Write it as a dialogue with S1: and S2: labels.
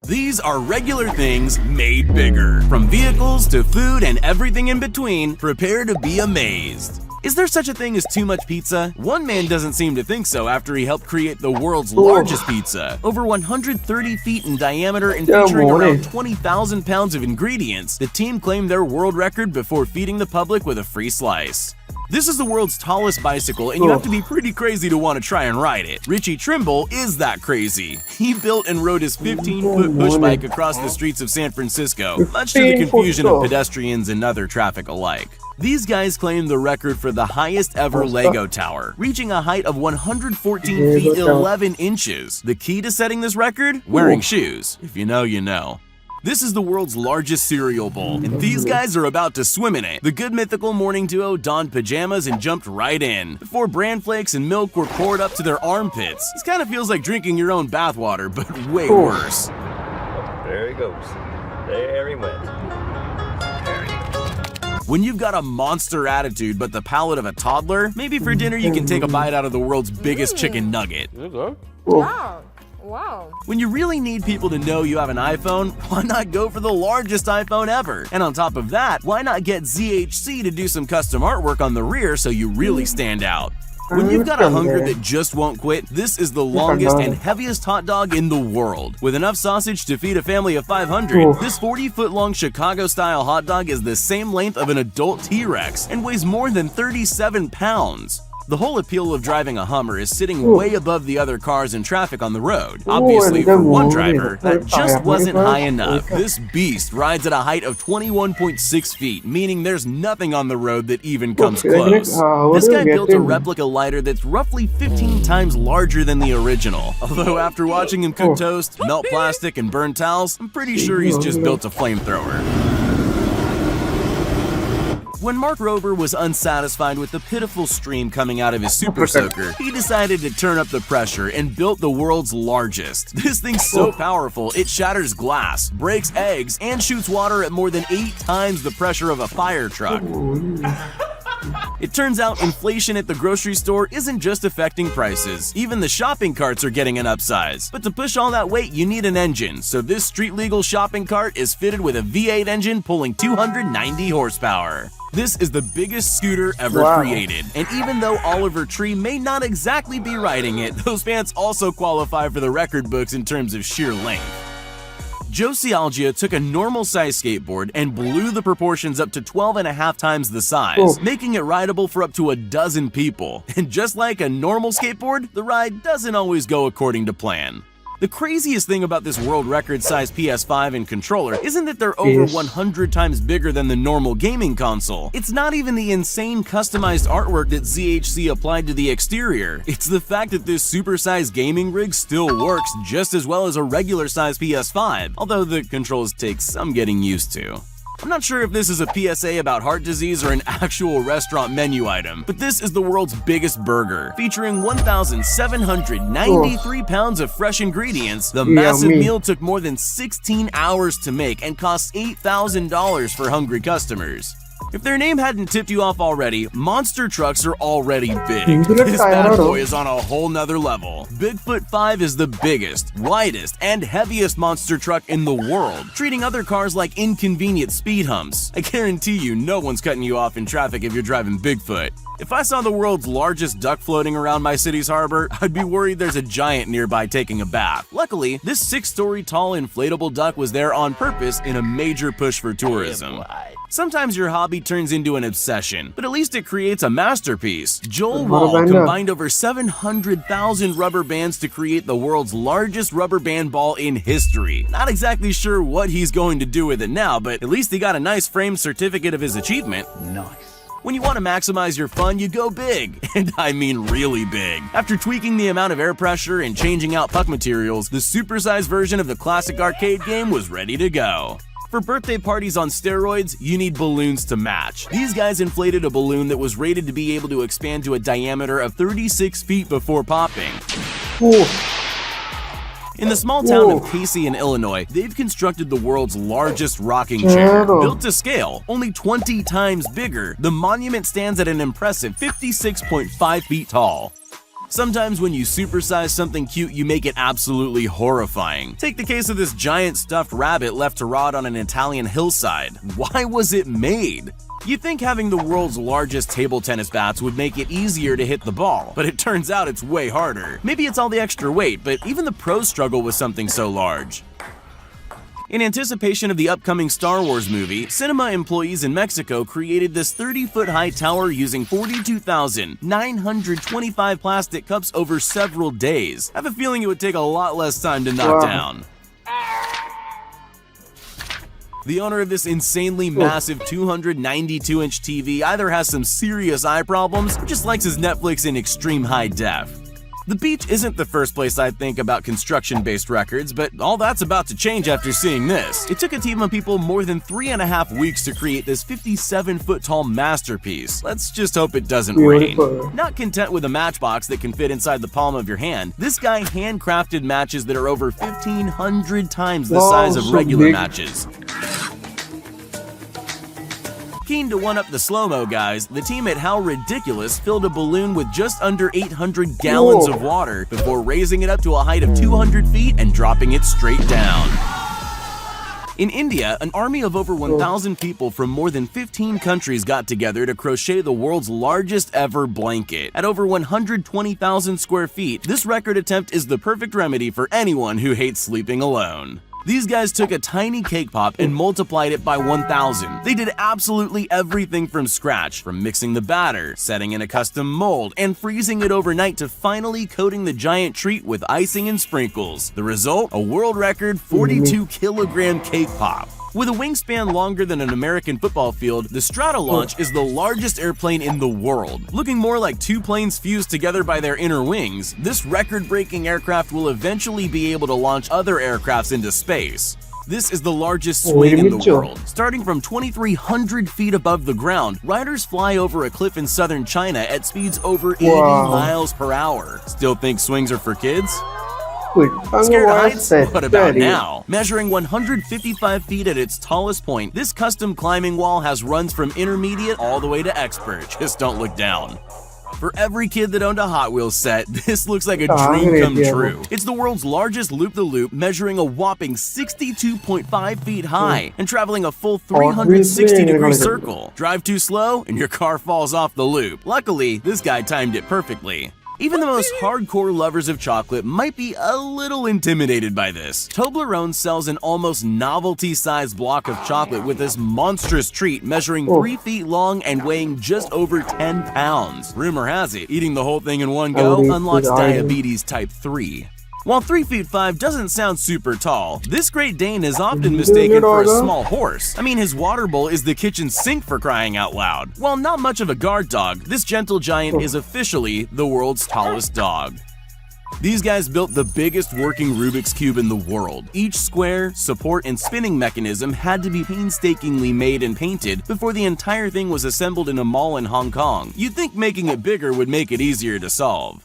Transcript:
S1: These are regular things made bigger. From vehicles to food and everything in between, prepare to be amazed. Is there such a thing as too much pizza? One man doesn't seem to think so after he helped create the world's largest pizza. Over 130 feet in diameter and featuring around 20,000 pounds of ingredients, the team claimed their world record before feeding the public with a free slice. This is the world's tallest bicycle, and you have to be pretty crazy to want to try and ride it. Richie Trimble is that crazy. He built and rode his 15-foot push bike across the streets of San Francisco, much to the confusion of pedestrians and other traffic alike. These guys claim the record for the highest ever Lego tower, reaching a height of 114 feet 11 inches. The key to setting this record? Wearing shoes. If you know, you know. This is the world's largest cereal bowl, and these guys are about to swim in it. The good mythical morning duo donned pajamas and jumped right in, before bran flakes and milk were poured up to their armpits. This kind of feels like drinking your own bathwater, but way worse.
S2: There he goes. There he went.
S1: When you've got a monster attitude but the palate of a toddler, maybe for dinner you can take a bite out of the world's biggest chicken nugget.
S3: Wow.
S1: When you really need people to know you have an iPhone, why not go for the largest iPhone ever? And on top of that, why not get ZHC to do some custom artwork on the rear so you really stand out? When you've got a hunger that just won't quit, this is the longest and heaviest hot dog in the world. With enough sausage to feed a family of 500, this 40-foot-long Chicago-style hot dog is the same length of an adult T-Rex and weighs more than 37 pounds. The whole appeal of driving a Hummer is sitting way above the other cars and traffic on the road. Obviously, for one driver, that just wasn't high enough. This beast rides at a height of 21.6 feet, meaning there's nothing on the road that even comes close. This guy built a replica lighter that's roughly 15 times larger than the original. Although after watching him cook toast, melt plastic, and burn towels, I'm pretty sure he's just built a flamethrower. When Mark Rober was unsatisfied with the pitiful stream coming out of his Super Soaker, he decided to turn up the pressure and built the world's largest. This thing's so powerful, it shatters glass, breaks eggs, and shoots water at more than 8 times the pressure of a fire truck. It turns out inflation at the grocery store isn't just affecting prices. Even the shopping carts are getting an upsize. But to push all that weight, you need an engine, so this street-legal shopping cart is fitted with a V8 engine pulling 290 horsepower. This is the biggest scooter ever created, and even though Oliver Tree may not exactly be riding it, those pants also qualify for the record books in terms of sheer length. Joe Cialgia took a normal-sized skateboard and blew the proportions up to 12.5 times the size, making it rideable for up to a dozen people. And just like a normal skateboard, the ride doesn't always go according to plan. The craziest thing about this world record-sized PS5 and controller isn't that they're over 100 times bigger than the normal gaming console. It's not even the insane customized artwork that ZHC applied to the exterior. It's the fact that this super-sized gaming rig still works just as well as a regular-sized PS5, although the controls take some getting used to. I'm not sure if this is a PSA about heart disease or an actual restaurant menu item, but this is the world's biggest burger. Featuring 1,793 pounds of fresh ingredients, the massive meal took more than 16 hours to make and cost $8,000 for hungry customers. If their name hadn't tipped you off already, monster trucks are already big. This bad boy is on a whole nother level. Bigfoot 5 is the biggest, widest, and heaviest monster truck in the world, treating other cars like inconvenient speed humps. I guarantee you no one's cutting you off in traffic if you're driving Bigfoot. If I saw the world's largest duck floating around my city's harbor, I'd be worried there's a giant nearby taking a bath. Luckily, this 6-story tall inflatable duck was there on purpose in a major push for tourism. Sometimes your hobby turns into an obsession, but at least it creates a masterpiece. Joel Wall combined over 700,000 rubber bands to create the world's largest rubber band ball in history. Not exactly sure what he's going to do with it now, but at least he got a nice framed certificate of his achievement.
S4: Nice.
S1: When you want to maximize your fun, you go big, and I mean really big. After tweaking the amount of air pressure and changing out puck materials, the supersized version of the classic arcade game was ready to go. For birthday parties on steroids, you need balloons to match. These guys inflated a balloon that was rated to be able to expand to a diameter of 36 feet before popping. In the small town of Casey in Illinois, they've constructed the world's largest rocking chair. Built to scale, only 20 times bigger, the monument stands at an impressive 56.5 feet tall. Sometimes when you supersize something cute, you make it absolutely horrifying. Take the case of this giant stuffed rabbit left to rot on an Italian hillside. Why was it made? You'd think having the world's largest table tennis bats would make it easier to hit the ball, but it turns out it's way harder. Maybe it's all the extra weight, but even the pros struggle with something so large. In anticipation of the upcoming Star Wars movie, cinema employees in Mexico created this 30-foot-high tower using 42,925 plastic cups over several days. I have a feeling it would take a lot less time to knock down. The owner of this insanely massive 292-inch TV either has some serious eye problems or just likes his Netflix in extreme high def. The beach isn't the first place I'd think about construction-based records, but all that's about to change after seeing this. It took a team of people more than 3.5 weeks to create this 57-foot-tall masterpiece. Let's just hope it doesn't rain. Not content with a matchbox that can fit inside the palm of your hand, this guy handcrafted matches that are over 1,500 times the size of regular matches. Keen to one-up the slow-mo guys, the team at How Ridiculous filled a balloon with just under 800 gallons of water before raising it up to a height of 200 feet and dropping it straight down. In India, an army of over 1,000 people from more than 15 countries got together to crochet the world's largest ever blanket. At over 120,000 square feet, this record attempt is the perfect remedy for anyone who hates sleeping alone. These guys took a tiny cake pop and multiplied it by 1,000. They did absolutely everything from scratch, from mixing the batter, setting in a custom mold, and freezing it overnight to finally coating the giant treat with icing and sprinkles. The result? A world record 42-kilogram cake pop. With a wingspan longer than an American football field, the Stratolaunch is the largest airplane in the world. Looking more like two planes fused together by their inner wings, this record-breaking aircraft will eventually be able to launch other aircrafts into space. This is the largest swing in the world. Starting from 2,300 feet above the ground, riders fly over a cliff in southern China at speeds over 80 miles per hour. Still think swings are for kids? Scared of heights? What about now? Measuring 155 feet at its tallest point, this custom climbing wall has runs from intermediate all the way to expert. Just don't look down. For every kid that owned a Hot Wheels set, this looks like a dream come true. It's the world's largest loop-the-loop, measuring a whopping 62.5 feet high and traveling a full 360-degree circle. Drive too slow and your car falls off the loop. Luckily, this guy timed it perfectly. Even the most hardcore lovers of chocolate might be a little intimidated by this. Toblerone sells an almost novelty-sized block of chocolate with this monstrous treat measuring 3 feet long and weighing just over 10 pounds. Rumor has it, eating the whole thing in one go unlocks diabetes type 3. While 3 feet 5 doesn't sound super tall, this Great Dane is often mistaken for a small horse. I mean, his water bowl is the kitchen sink for crying out loud. While not much of a guard dog, this gentle giant is officially the world's tallest dog. These guys built the biggest working Rubik's Cube in the world. Each square, support, and spinning mechanism had to be painstakingly made and painted before the entire thing was assembled in a mall in Hong Kong. You'd think making it bigger would make it easier to solve.